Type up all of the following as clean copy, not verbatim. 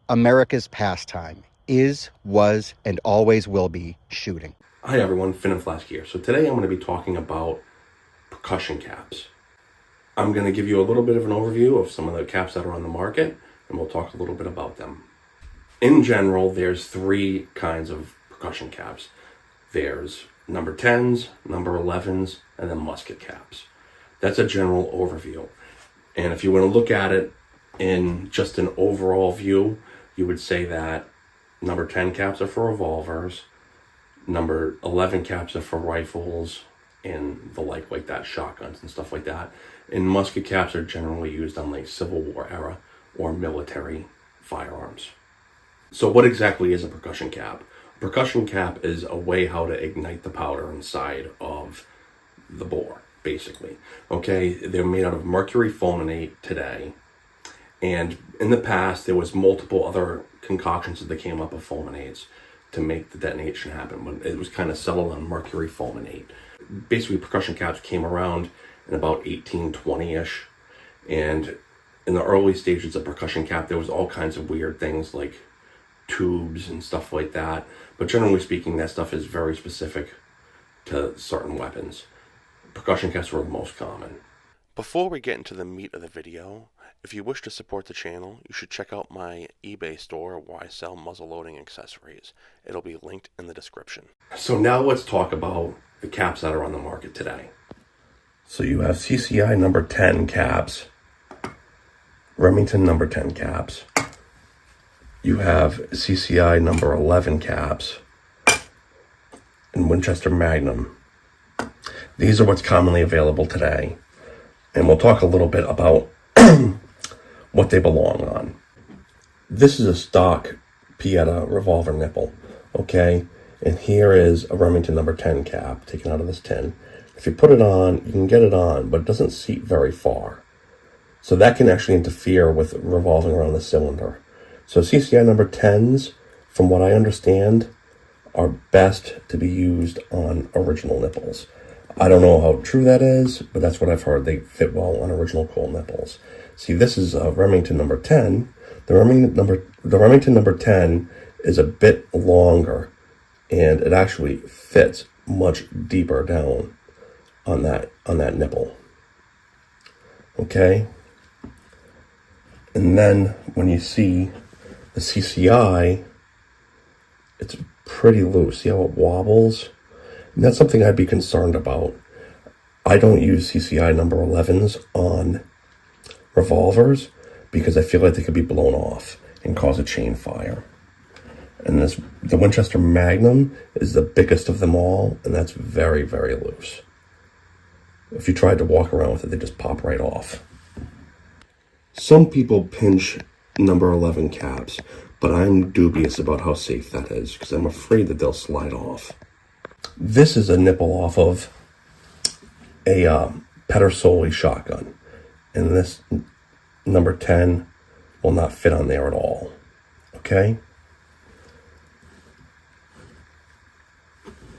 America's pastime is, was, and always will be shooting. Hi everyone, Finn and Flask here. So today I'm going to be talking about percussion caps. I'm going to give you a little bit of an overview of some of the caps that are on the market, and we'll talk a little bit about them. In general, there's three kinds of percussion caps. There's number 10s, number 11s, and then musket caps. That's a general overview. And if you want to look at it in just an overall view, you would say that number 10 caps are for revolvers, number 11 caps are for rifles and the like that, shotguns and stuff like that. And musket caps are generally used on like Civil War era or military firearms. So what exactly is a percussion cap? A percussion cap is a way how to ignite the powder inside of the bore, basically. Okay, they're made out of mercury fulminate today. And in the past, there was multiple other concoctions that came up of fulminates to make the detonation happen, but it was kind of settled on mercury fulminate. Basically, percussion caps came around in about 1820-ish, and in the early stages of percussion cap, there was all kinds of weird things like tubes and stuff like that, but generally speaking, that stuff is very specific to certain weapons. Percussion caps were the most common. Before we get into the meat of the video, if you wish to support the channel, you should check out my eBay store where I sell muzzleloading accessories. It'll be linked in the description. So now let's talk about the caps that are on the market today. So you have CCI number 10 caps, Remington number 10 caps. You have CCI number 11 caps, and Winchester Magnum. These are what's commonly available today. And we'll talk a little bit about what they belong on. This is a stock Pieta revolver nipple, okay? And here is a Remington number 10 cap taken out of this tin. If you put it on, you can get it on, but it doesn't seat very far. So that can actually interfere with revolving around the cylinder. So CCI number 10s, from what I understand, are best to be used on original nipples. I don't know how true that is, but that's what I've heard. They fit well on original Colt nipples. See, this is a Remington number 10. The Remington number 10 is a bit longer, and it actually fits much deeper down on that nipple. Okay? And then when you see the CCI, it's pretty loose. See how it wobbles? And that's something I'd be concerned about. I don't use CCI number 11s on revolvers because I feel like they could be blown off and cause a chain fire. And the Winchester Magnum is the biggest of them all, and that's very, very loose. If you tried to walk around with it, they just pop right off. Some people pinch number 11 caps, but I'm dubious about how safe that is because I'm afraid that they'll slide off. This is a nipple off of a Percussion shotgun, and this number 10 will not fit on there at all, okay?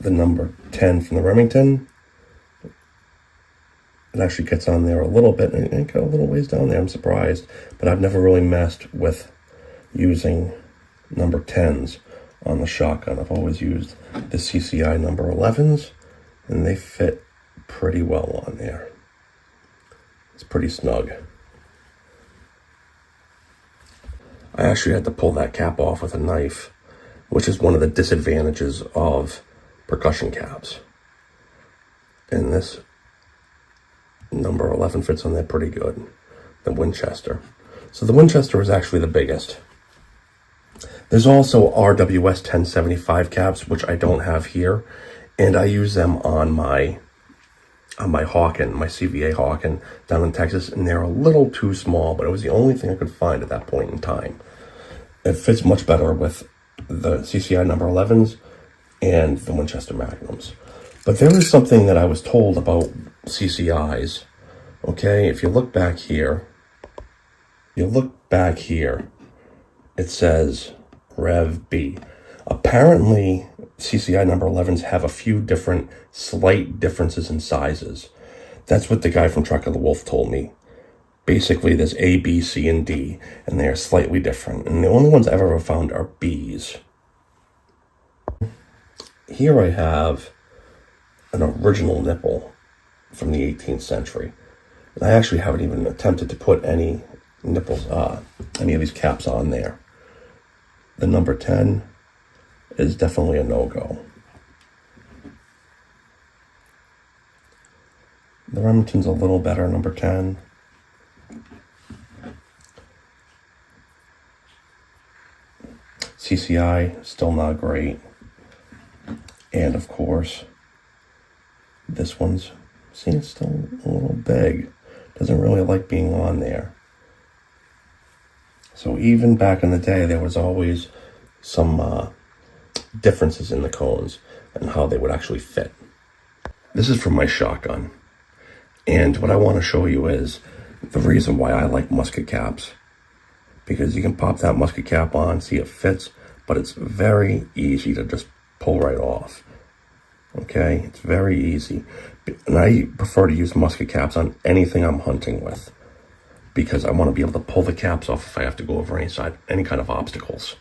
The number 10 from the Remington, it actually gets on there a little bit, and it got a little ways down there, I'm surprised, but I've never really messed with using number 10s on the shotgun. I've always used the CCI number 11s, and they fit pretty well on there. It's pretty snug. I actually had to pull that cap off with a knife, which is one of the disadvantages of percussion caps. And this number 11 fits on there pretty good, the Winchester. So the Winchester is actually the biggest. There's also RWS 1075 caps, which I don't have here, and I use them on my Hawken, my CVA Hawken down in Texas, and they're a little too small, but it was the only thing I could find at that point in time. It fits much better with the CCI number 11s and the Winchester Magnums. But there is something that I was told about CCIs, okay? If you look back here, it says Rev B. Apparently, CCI number 11s have a few different slight differences in sizes. That's what the guy from Truck of the Wolf told me. Basically, there's A, B, C, and D, and they are slightly different. And the only ones I've ever found are B's. Here I have an original nipple from the 18th century. And I actually haven't even attempted to put any nipples, any of these caps on there. The number 10 is definitely a no-go. The Remington's a little better, number 10. CCI, still not great. And of course, this one's, see, it's still a little big. Doesn't really like being on there. So even back in the day, there was always some differences in the cones and how they would actually fit. This is from my shotgun. And what I want to show you is the reason why I like musket caps. Because you can pop that musket cap on, see it fits, but it's very easy to just pull right off. Okay, it's very easy. And I prefer to use musket caps on anything I'm hunting with, because I want to be able to pull the caps off if I have to go over any kind of obstacles.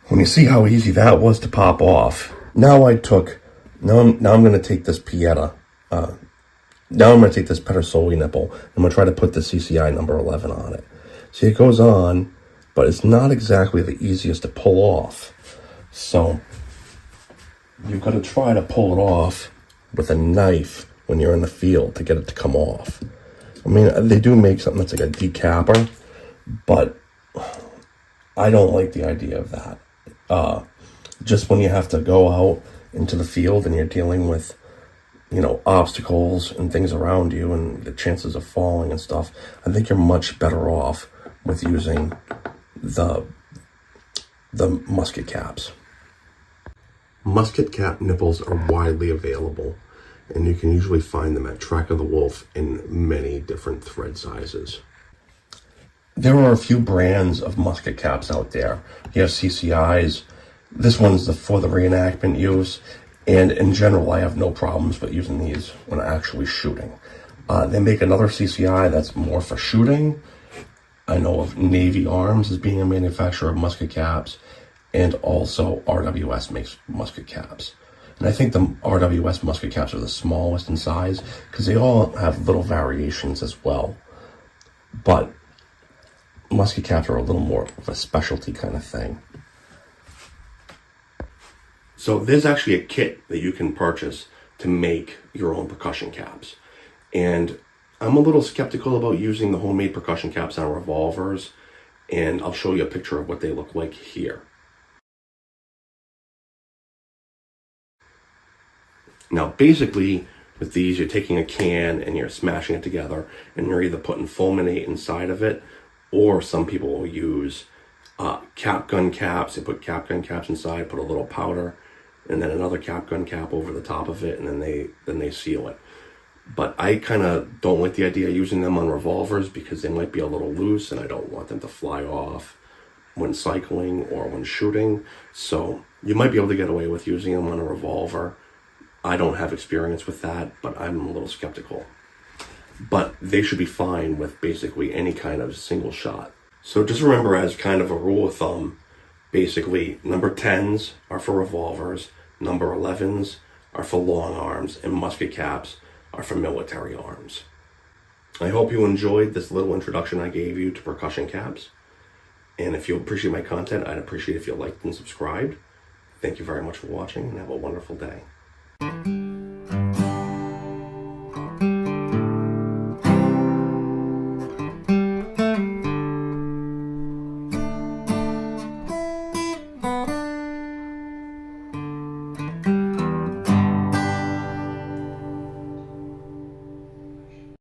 When you see how easy that was to pop off, now I'm going to take this Pieta, now I'm going to take this Pedersoli nipple, I'm going to try to put the CCI number 11 on it. See, it goes on, but it's not exactly the easiest to pull off. So you've got to try to pull it off with a knife when you're in the field to get it to come off. I mean, they do make something that's like a decapper, but I don't like the idea of that. Just when you have to go out into the field and you're dealing with, obstacles and things around you and the chances of falling and stuff, I think you're much better off with using the musket caps. Musket cap nipples are widely available, and you can usually find them at Track of the Wolf in many different thread sizes. There are a few brands of musket caps out there. You have CCIs. This one's for the reenactment use, and in general, I have no problems with using these when actually shooting. They make another CCI that's more for shooting. I know of Navy Arms as being a manufacturer of musket caps, and also RWS makes musket caps. And I think the RWS musket caps are the smallest in size because they all have little variations as well. But musket caps are a little more of a specialty kind of thing. So there's actually a kit that you can purchase to make your own percussion caps. And I'm a little skeptical about using the homemade percussion caps on revolvers, and I'll show you a picture of what they look like here. Now, basically, with these, you're taking a can and you're smashing it together, and you're either putting fulminate inside of it, or some people will use cap gun caps. They put cap gun caps inside, put a little powder, and then another cap gun cap over the top of it, and then they seal it. But I kind of don't like the idea of using them on revolvers because they might be a little loose, and I don't want them to fly off when cycling or when shooting. So you might be able to get away with using them on a revolver. I don't have experience with that, but I'm a little skeptical. But they should be fine with basically any kind of single shot. So just remember, as kind of a rule of thumb, basically number 10s are for revolvers, number 11s are for long arms, and musket caps are for military arms. I hope you enjoyed this little introduction I gave you to percussion caps. And if you appreciate my content, I'd appreciate if you liked and subscribed. Thank you very much for watching, and have a wonderful day.